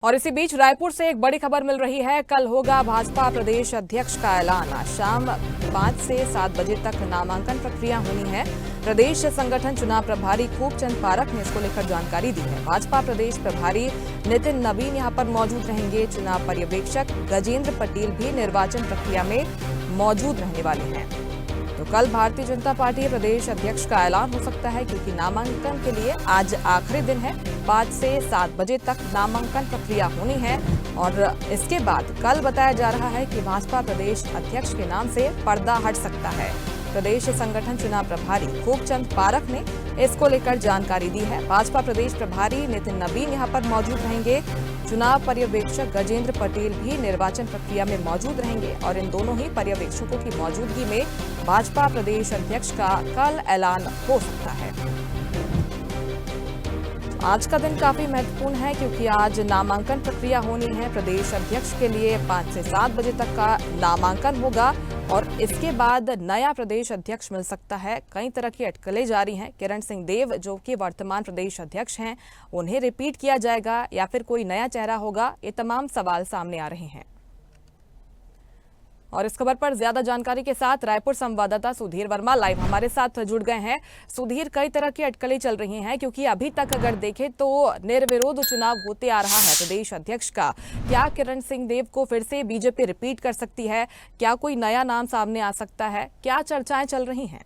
और इसी बीच रायपुर से एक बड़ी खबर मिल रही है। कल होगा भाजपा प्रदेश अध्यक्ष का ऐलान। शाम 5 से 7 बजे तक नामांकन प्रक्रिया होनी है। प्रदेश संगठन चुनाव प्रभारी खूबचंद पारख ने इसको लेकर जानकारी दी है। भाजपा प्रदेश प्रभारी नितिन नवीन यहां पर मौजूद रहेंगे। चुनाव पर्यवेक्षक गजेंद्र पटेल भी निर्वाचन प्रक्रिया में मौजूद रहने वाले हैं। तो कल भारतीय जनता पार्टी प्रदेश अध्यक्ष का ऐलान हो सकता है, क्योंकि नामांकन के लिए आज आखिरी दिन है। 5 से 7 बजे तक नामांकन प्रक्रिया होनी है और इसके बाद कल बताया जा रहा है कि भाजपा प्रदेश अध्यक्ष के नाम से पर्दा हट सकता है। प्रदेश संगठन चुनाव प्रभारी खूबचंद पारख ने इसको लेकर जानकारी दी है। भाजपा प्रदेश प्रभारी नितिन नवीन यहां पर मौजूद रहेंगे। चुनाव पर्यवेक्षक गजेंद्र पटेल भी निर्वाचन प्रक्रिया में मौजूद रहेंगे और इन दोनों ही पर्यवेक्षकों की मौजूदगी में भाजपा प्रदेश अध्यक्ष का कल ऐलान हो सकता है। आज का दिन काफी महत्वपूर्ण है, क्योंकि आज नामांकन प्रक्रिया होनी है। प्रदेश अध्यक्ष के लिए 5 से 7 बजे तक का नामांकन होगा और इसके बाद नया प्रदेश अध्यक्ष मिल सकता है। कई तरह की अटकलें जारी हैं। किरण सिंह देव जो कि वर्तमान प्रदेश अध्यक्ष हैं, उन्हें रिपीट किया जाएगा या फिर कोई नया चेहरा होगा, ये तमाम सवाल सामने आ रहे हैं। और इस खबर पर ज्यादा जानकारी के साथ रायपुर संवाददाता सुधीर वर्मा लाइव हमारे साथ जुड़ गए हैं। सुधीर, कई तरह की अटकलें चल रही हैं, क्योंकि अभी तक अगर देखें तो निर्विरोध चुनाव होते आ रहा है प्रदेश अध्यक्ष का। क्या किरण सिंह देव को फिर से बीजेपी रिपीट कर सकती है? क्या कोई नया नाम सामने आ सकता है? क्या चर्चाएं चल रही हैं?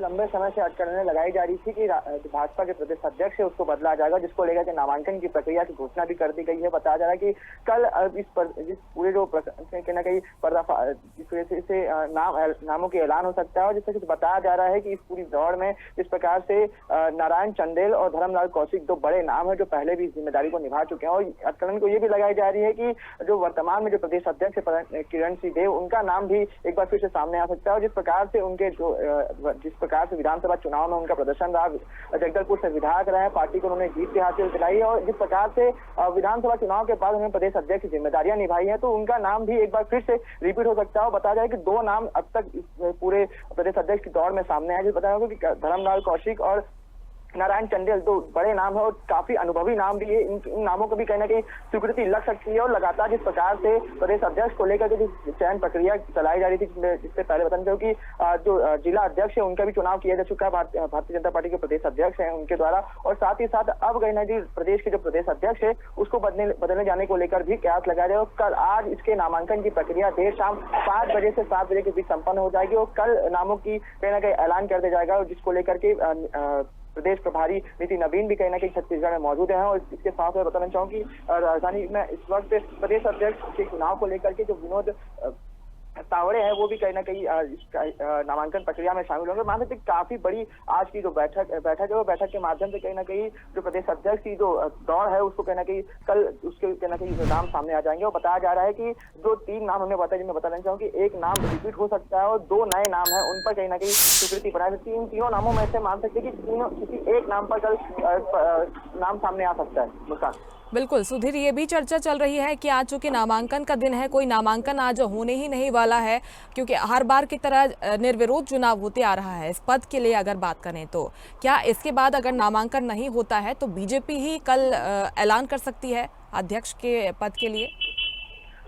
लंबे समय से अटकलें लगाई जा रही थी कि भाजपा के प्रदेश अध्यक्ष है उसको बदला जाएगा, जिसको लेकर के नामांकन की प्रक्रिया की घोषणा भी कर दी गई है। बताया जा रहा है कि कल इस पूरे जो कहीं ना कहीं पर्दाफाश इस वजह से नामों के ऐलान हो सकता है। और जिससे बताया जा रहा है कि इस पूरी दौड़ में जिस प्रकार से नारायण चंदेल और धर्मलाल कौशिक दो बड़े नाम है जो पहले भी इस जिम्मेदारी को निभा चुके हैं। और अटकलन को ये भी लगाई जा रही है कि जो वर्तमान में जो प्रदेश अध्यक्ष है किरण सिंह देव, उनका नाम भी एक बार फिर से सामने आ सकता है। और जिस प्रकार से उनके जिस प्रकार से विधानसभा चुनाव में उनका प्रदर्शन रहा, जगदलपुर से विधायक रहे, पार्टी को उन्होंने जीत हासिल दिलाई और जिस प्रकार से विधानसभा चुनाव के बाद उन्होंने प्रदेश अध्यक्ष की जिम्मेदारियां निभाई हैं, तो उनका नाम भी एक बार फिर से रिपीट हो सकता है। बताया जाए कि 2 नाम अब तक इस पूरे प्रदेश अध्यक्ष की दौड़ में सामने आए। बताया होगा कि धर्मलाल कौशिक और नारायण चंदेल दो बड़े नाम है और काफी अनुभवी नाम भी है। इन नामों को भी कहीं ना कहीं स्वीकृति लग सकती है। और लगातार जिस प्रकार से प्रदेश अध्यक्ष को लेकर जो चयन प्रक्रिया चलाई जा रही थी, जिससे पहले बताना चाहूँ कि जो जिला अध्यक्ष है उनका भी चुनाव किया जा चुका है भारतीय जनता पार्टी के प्रदेश अध्यक्ष है उनके द्वारा। और साथ ही साथ अब कहीं ना कहीं प्रदेश के जो प्रदेश अध्यक्ष है उसको बदलने जाने को लेकर भी कयास लगाया जाए। और कल आज इसके नामांकन की प्रक्रिया देर शाम 5 बजे से 7 बजे के बीच संपन्न हो जाएगी और कल नामों की कहीं ना कहीं ऐलान कर दिया जाएगा। जिसको लेकर के प्रदेश प्रभारी नितिन नवीन भी कहीं ना कहीं छत्तीसगढ़ में मौजूद है। और इसके साथ मैं बताना चाहूँ कि राजधानी में इस वक्त प्रदेश अध्यक्ष के चुनाव को लेकर के जो विनोद तावड़े हैं वो भी कहीं ना कहीं नामांकन प्रक्रिया में शामिल होंगे। मान सकते काफी बड़ी आज की जो बैठक है, वो बैठक के माध्यम से कहीं ना कहीं जो प्रदेश अध्यक्ष की जो दौड़ है उसको कहीं ना कहीं कल उसके कहीं ना कहीं नाम सामने आ जाएंगे। और बताया जा रहा है कि जो 3 नाम हमें बताया, जिनमें बताना चाहूँ कि एक नाम रिपीट हो सकता है और 2 नए नाम है उन पर कहीं ना कहीं स्वीकृति बनाई सकती है। इन तीनों नामों में से मान सकते कि किसी एक नाम पर कल नाम सामने आ सकता है। मुस्कान। बिल्कुल सुधीर, ये भी चर्चा चल रही है कि आज चूंकि नामांकन का दिन है, कोई नामांकन आज होने ही नहीं वाला है, क्योंकि हर बार की तरह निर्विरोध चुनाव होते आ रहा है। इस पद के लिए अगर बात करें तो क्या इसके बाद अगर नामांकन नहीं होता है तो बीजेपी ही कल ऐलान कर सकती है अध्यक्ष के पद के लिए?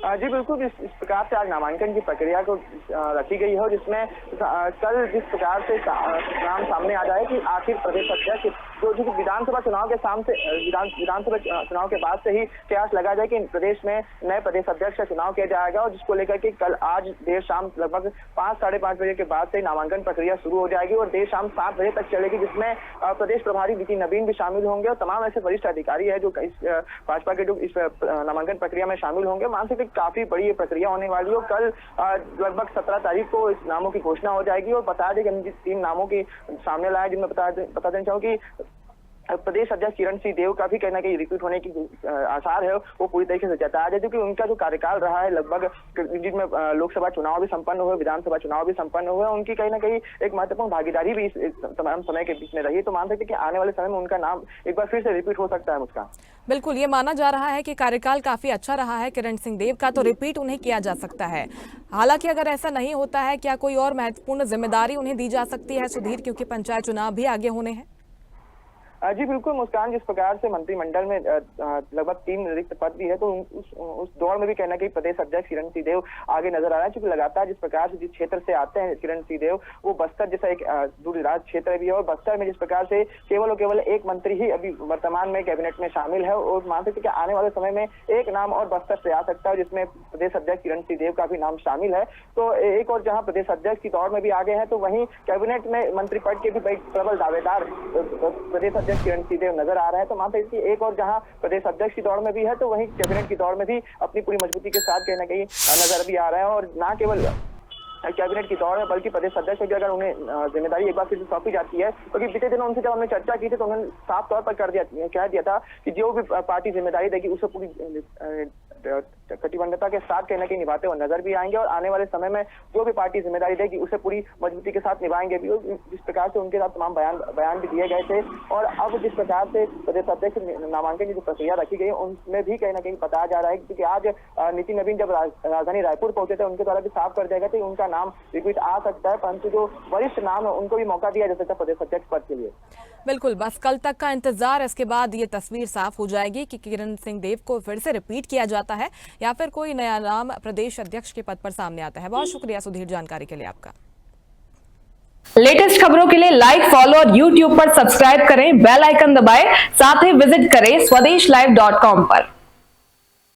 जी बिल्कुल, इस प्रकार से आज नामांकन की प्रक्रिया को रखी गई है, जिसमें कल जिस प्रकार से नाम सामने आ जाए कि आखिर प्रदेश अध्यक्ष जो विधानसभा चुनाव के विधानसभा चुनाव के बाद से ही कयास लगा जाए कि प्रदेश में नए प्रदेश अध्यक्ष का चुनाव किया जाएगा। और जिसको लेकर के कल आज देर शाम लगभग 5 साढ़े 5 बजे के बाद से नामांकन प्रक्रिया शुरू हो जाएगी और देर शाम 7 बजे तक चलेगी, जिसमें प्रदेश प्रभारी नितिन नवीन भी शामिल होंगे और तमाम ऐसे वरिष्ठ अधिकारी है जो इस भाजपा के जो इस नामांकन प्रक्रिया में शामिल होंगे। मान सकते काफी बड़ी ये प्रक्रिया होने वाली है और कल लगभग 17 तारीख को इस नामों की घोषणा हो जाएगी। और बता दें कि हम जिस 3 नामों की सामने लाए, जिनमें बता देना चाहूँ कि प्रदेश अध्यक्ष किरण सिंह देव का भी कहीं ना कहीं रिपीट होने की आसार है, वो पूरी तरीके से जताया जाए, क्योंकि उनका जो कार्यकाल रहा है लगभग, जिसमें लोकसभा चुनाव भी संपन्न हुए, विधानसभा चुनाव भी संपन्न हुए, उनकी कहीं ना कहीं एक महत्वपूर्ण भागीदारी भी इस तमाम समय के बीच में रही। तो मान सकते कि आने वाले समय में उनका नाम एक बार फिर से रिपीट हो सकता है। मुस्कान। बिल्कुल, ये माना जा रहा है कि कार्यकाल काफी अच्छा रहा है किरण सिंह देव का, तो रिपीट उन्हें किया जा सकता है। हालांकि अगर ऐसा नहीं होता है, क्या कोई और महत्वपूर्ण जिम्मेदारी उन्हें दी जा सकती है सुधीर, क्योंकि पंचायत चुनाव भी आगे होने हैं? जी बिल्कुल मुस्कान, जिस प्रकार से मंत्रिमंडल में लगभग 3 रिक्त पद भी है, तो उस दौर में भी कहना कि प्रदेश अध्यक्ष किरण सिंहदेव आगे नजर आ रहा है। क्योंकि लगातार जिस प्रकार से जिस क्षेत्र से आते हैं किरण सिंहदेव, वो बस्तर जैसा एक दूरदराज क्षेत्र भी है, और बस्तर में जिस प्रकार से केवल और केवल एक मंत्री ही अभी वर्तमान में कैबिनेट में शामिल है, और मान सकते कि आने वाले समय में एक नाम और बस्तर से आ सकता है जिसमें प्रदेश अध्यक्ष किरण सिंहदेव का भी नाम शामिल है। तो एक और जहां प्रदेश अध्यक्ष की दौड़ में भी आगे है, तो वहीं कैबिनेट में मंत्री पद के भी बड़े प्रबल दावेदार प्रदेश अध्यक्ष किरण सिंहदेव नजर आ रहा है। तो मानते हैं कि एक और जहां प्रदेश अध्यक्ष की दौड़ में भी है, तो वहीं कैबिनेट की दौड़ में भी अपनी पूरी मजबूती के साथ कहीं ना कहीं नजर भी आ रहा है। और ना केवल कैबिनेट की दौड़ है, बल्कि प्रदेश अध्यक्ष की अगर उन्हें जिम्मेदारी एक बार फिर से सौंपी जाती है, क्योंकि बीते दिनों उनसे जब हमने चर्चा की थी तो उन्होंने साफ तौर पर कह दिया था कि जो भी पार्टी जिम्मेदारी देगी उसे पूरी कटिबद्धता के साथ कहीं ना कहीं निभाते हुए नजर भी आएंगे, और आने वाले समय में जो भी पार्टी जिम्मेदारी देगी उसे पूरी मजबूती के साथ निभाएंगे भी। जिस प्रकार से उनके साथ तमाम बयान भी दिए गए थे, और अब जिस प्रकार से प्रदेश अध्यक्ष नामांकन की जो प्रक्रिया रखी गई उनमें भी कहीं ना कहीं बताया जा रहा है, क्योंकि आज नितिन नवीन जब राजधानी रायपुर पहुंचे थे, उनके द्वारा भी साफ कर दिया गया था उनका नाम रिपीट आ सकता है, परंतु जो वरिष्ठ नाम है उनको भी मौका दिया जा सकता है प्रदेश अध्यक्ष पद के लिए। बिल्कुल, बस कल तक का इंतजार, इसके बाद ये तस्वीर साफ हो जाएगी कि किरण सिंहदेव को फिर से रिपीट किया जाता है या फिर कोई नया नाम प्रदेश अध्यक्ष के पद पर सामने आता है। बहुत शुक्रिया सुधीर जानकारी के लिए आपका। लेटेस्ट खबरों के लिए लाइक, फॉलो और यूट्यूब पर सब्सक्राइब करें, बेल आइकन दबाएं, साथ ही विजिट करें swedishlive.com पर।